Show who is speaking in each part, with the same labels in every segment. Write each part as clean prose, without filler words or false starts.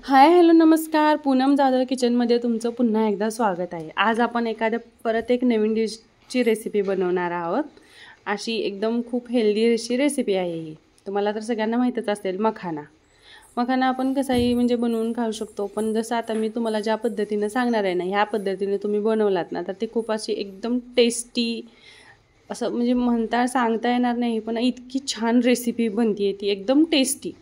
Speaker 1: Hi hello नमस्कार. पूनम जाधव किचनमध्ये तुमचं पुन्हा एकदा स्वागत आहे. आज आपण परत एक नवीन डिशची रेसिपी बनवणार आहोत. अशी एकदम खूप हेल्दी अशी रेसिपी आहे ही. तुम्हाला तर सगळ्यांना माहीतच असेल मखाना. मखाना आपण कसाही म्हणजे बनवून खाऊ शकतो, पण जसं आता मी तुम्हाला ज्या पद्धतीने सांगणार आहे ना, ह्या पद्धतीने तुम्ही बनवलात ना तर ते खूप अशी एकदम टेस्टी असं म्हणजे सांगता येणार नाही, पण इतकी छान रेसिपी बनते ती एकदम टेस्टी.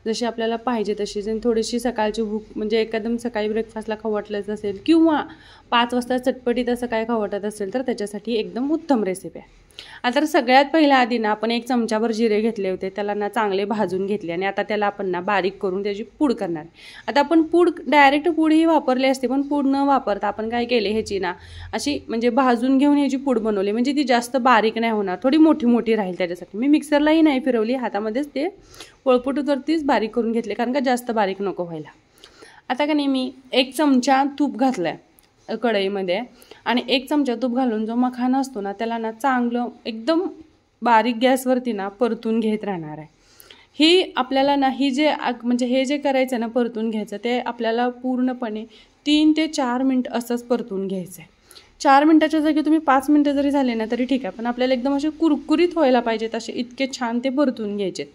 Speaker 1: जशी आपल्याला पाहिजे तशी. जर थोडीशी सकाळची भूक म्हणजे एकदम सकाळी ब्रेकफास्टला खाऊ वाटलंच असेल किंवा 5 वाजता चटपटीत असं काय खाऊ वाटत असेल तर त्याच्यासाठी एकदम उत्तम रेसिपी आहे. आता सगळ्यात पहिल्या आधी ना आपण 1 चमचाभर जिरे घेतले होते, त्याला ना चांगले भाजून घेतले आणि आता त्याला आपण ना बारीक करून त्याची पूड करणार. आता आपण डायरेक्ट पूड ही वापरली असते, पण पूड न वापरता आपण काय केले ह्याची ना अशी म्हणजे भाजून घेऊन ह्याची पूड बनवली, म्हणजे ती जास्त बारीक नाही होणार, थोडी मोठी मोठी राहील. त्याच्यासाठी मी मिक्सरलाही नाही फिरवली, हातामध्येच ते पोळपुटवरतीच बारीक करून घेतले, कारण का जास्त बारीक नको व्हायला. आता का नाही मी 1 चमचा तूप घातलं आहे कढईमध्ये आणि 1 चमचा तूप घालून जो मखाना असतो ना त्याला ना चांगलं एकदम बारीक गॅसवरती ना परतून घेत राहणार आहे. ही आपल्याला ना ही जे म्हणजे हे जे करायचं ना परतून घ्यायचं ते आपल्याला पूर्णपणे 3 ते 4 मिनिट असंच परतून घ्यायचं आहे. 4 मिनिटाच्या जागी तुम्ही 5 मिनिटं जरी झाले ना तरी ठीक आहे, पण आपल्याला एकदम असे कुरकुरीत व्हायला पाहिजेत, असे इतके छान ते परतून घ्यायचे.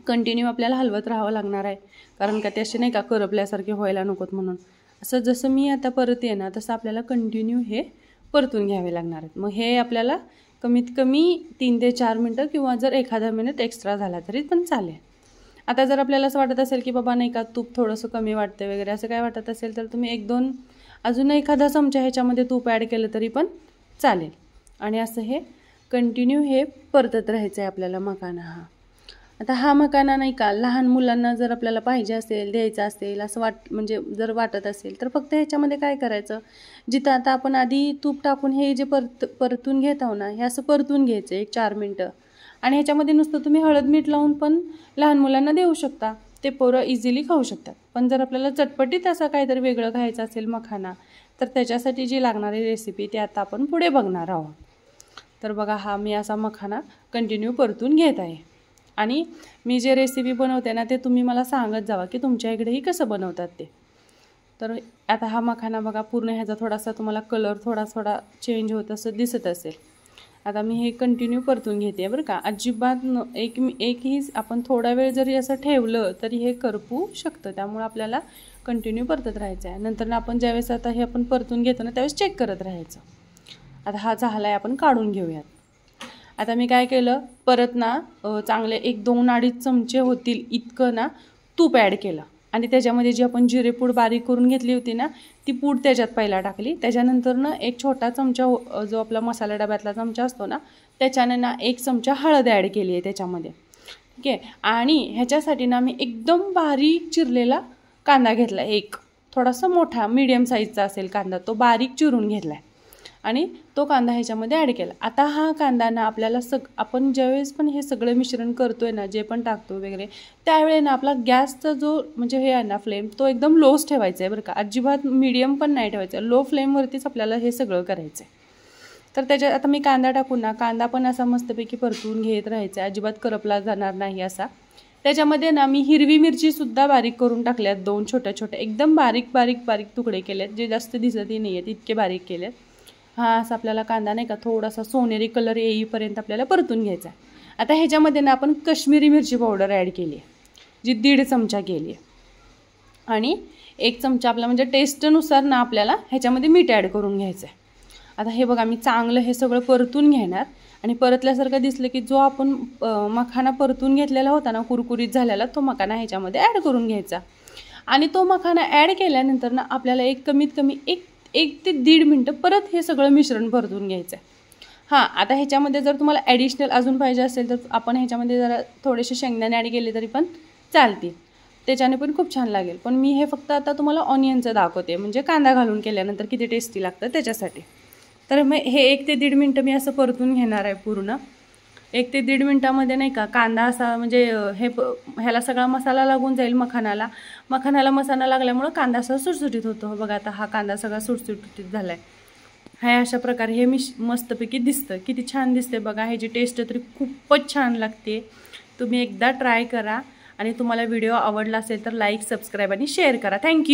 Speaker 1: कंटिन्यू आपल्याला हलवत राहावं लागणार आहे, कारण का ते असे नाही का करपल्यासारखे व्हायला नकोत म्हणून. असं जसं मी आता परतते ना तसं आपल्याला कंटिन्यू हे परतून घ्यावे लागणार आहेत. मग हे आपल्याला कमीत कमी 3 ते 4 मिनिटं किंवा जर एखादा मिनिट एक्स्ट्रा झाला तरी पण चालेल. आता जर आपल्याला असं वाटत असेल की बाबा नाही का तूप थोडंसं कमी वाटतं वगैरे असं काय वाटत असेल तर तुम्ही 1-2 अजून एखादा चमचा ह्याच्यामध्ये तूप ॲड केलं तरी पण चालेल. आणि असं हे कंटिन्यू हे परतत राहायचं आहे आपल्याला मखाना हा. आता हा मखाना नाही का लहान मुलांना जर आपल्याला पाहिजे असेल, द्यायचा असेल असं म्हणजे जर वाटत असेल तर फक्त ह्याच्यामध्ये काय करायचं, जिथं आता आपण आधी तूप टाकून हे जे परतून घेत आहो ना हे असं परतून घ्यायचं 1-4 मिनिटं. आणि ह्याच्यामध्ये नुसतं तुम्ही हळद मीठ लावून पण लहान मुलांना देऊ शकता, ते पोरं इझिली खाऊ शकतात. पण जर आपल्याला चटपटीत असं काहीतरी वेगळं खायचं असेल मखाना तर त्याच्यासाठी जी लागणारी रेसिपी ती आता आपण पुढे बघणार आहोत. तर बघा हा मी असा मखाना कंटिन्यू परतून घेत आहे. आणि मी जे रेसिपी बनवते ना ते तुम्ही मला सांगत जावा की तुमच्या इकडेही कसं बनवतात ते. तर आता हा मखाना बघा पूर्ण ह्याचा थोडासा तुम्हाला कलर थोडा चेंज होत असं दिसत असेल. आता मी हे कंटिन्यू परतून घेते बरं का. अजिबात एकही आपण थोडा वेळ जरी असं ठेवलं तरी हे करपू शकतं, त्यामुळे आपल्याला कंटिन्यू परतत राहायचं आहे. नंतर ना आपण ज्यावेळेस आता हे आपण परतून घेतो ना त्यावेळेस चेक करत राहायचं. आता हा झाला आहे, आपण काढून घेऊयात. आता मी काय केलं, परत ना चांगले 1-2-2.5 चमचे होतील इतकं ना तूप ॲड केलं आणि त्याच्यामध्ये जी आपण जिरेपूड बारीक करून घेतली होती ना ती पूड त्याच्यात पहिला टाकली. त्याच्यानंतर ना 1 छोटा चमचा जो आपला मसाला डब्यातला चमचा असतो ना त्याच्याने ना 1 चमचा हळद ॲड केली आहे त्याच्यामध्ये, ठीक आहे. आणि ह्याच्यासाठी ना मी एकदम बारीक चिरलेला कांदा घेतला, एक थोडासा मोठा मीडियम साईजचा असेल कांदा, तो बारीक चिरून घेतला आहे आणि तो कांदा ह्याच्यामध्ये ॲड केला. आता हा कांदा ना आपल्याला आपण ज्यावेळेस पण हे सगळं मिश्रण करतोय ना जे पण टाकतो वगैरे त्यावेळी ना आपला गॅसचा जो म्हणजे हे आहे ना फ्लेम तो एकदम लोच ठेवायचा आहे बरं का. अजिबात मीडियम पण नाही ठेवायचं, लो फ्लेमवरतीच आपल्याला हे सगळं करायचं आहे. तर त्याच्यात आता मी कांदा टाकून ना कांदा पण असा मस्तपैकी परतून घेत राहायचा आहे, अजिबात करपला जाणार नाही असा. त्याच्यामध्ये ना मी हिरवी मिरचीसुद्धा बारीक करून टाकल्यात, 2 छोट्या एकदम बारीक तुकडे केलेत, जे जास्त दिसतही नाही आहेत इतके बारीक केलेत. हा असा आपल्याला कांदा नाही का थोडासा सोनेरी कलर येईपर्यंत आपल्याला परतून घ्यायचा आहे. आता ह्याच्यामध्ये ना आपण कश्मीरी मिरची पावडर ॲड केली आहे, जी 1.5 चमचा केली आहे. आणि 1 चमचा आपला म्हणजे टेस्टनुसार ना आपल्याला ह्याच्यामध्ये मीठ ॲड करून घ्यायचं आहे. आता हे बघा मी चांगलं हे सगळं परतून घेणार आणि परतल्यासारखं दिसलं की जो आपण मखाना परतून घेतलेला होता ना कुरकुरीत झालेला तो मखाना ह्याच्यामध्ये ॲड करून घ्यायचा. आणि तो मखाना ॲड केल्यानंतर ना आपल्याला कमीत कमी 1 ते 1.5 मिनटं परत हे सगळं मिश्रण परतून घ्यायचं आहे. हां, आता ह्याच्यामध्ये जर तुम्हाला ॲडिशनल अजून पाहिजे असेल तर आपण ह्याच्यामध्ये जरा थोडेसे शेंगदाणे ॲड केले तरी पण चालतील, त्याच्याने पण खूप छान लागेल. पण मी हे फक्त आता तुम्हाला ऑनियनचं दाखवते, म्हणजे कांदा घालून केल्यानंतर किती टेस्टी लागतं त्याच्यासाठी. तर मग हे 1 ते 1.5 मिनटं मी असं परतून घेणार आहे पूर्ण. 1 ते 1.5 मिनटामध्ये नाही का कांदा असा म्हणजे ह्याला सगळा मसाला लागून जाईल मखानाला मसाला लागल्यामुळं कांदा असा सुटसुटीत होतो. बघा आता हा कांदा सगळा सुटसुटीत झाला आहे. हा अशा प्रकारे हे मस्तपैकी दिसतं, किती छान दिसते बघा. ह्याची टेस्ट तरी खूपच छान लागते. तुम्ही एकदा ट्राय करा आणि तुम्हाला व्हिडिओ आवडला असेल तर लाईक, सबस्क्राईब आणि शेअर करा. थँक्यू.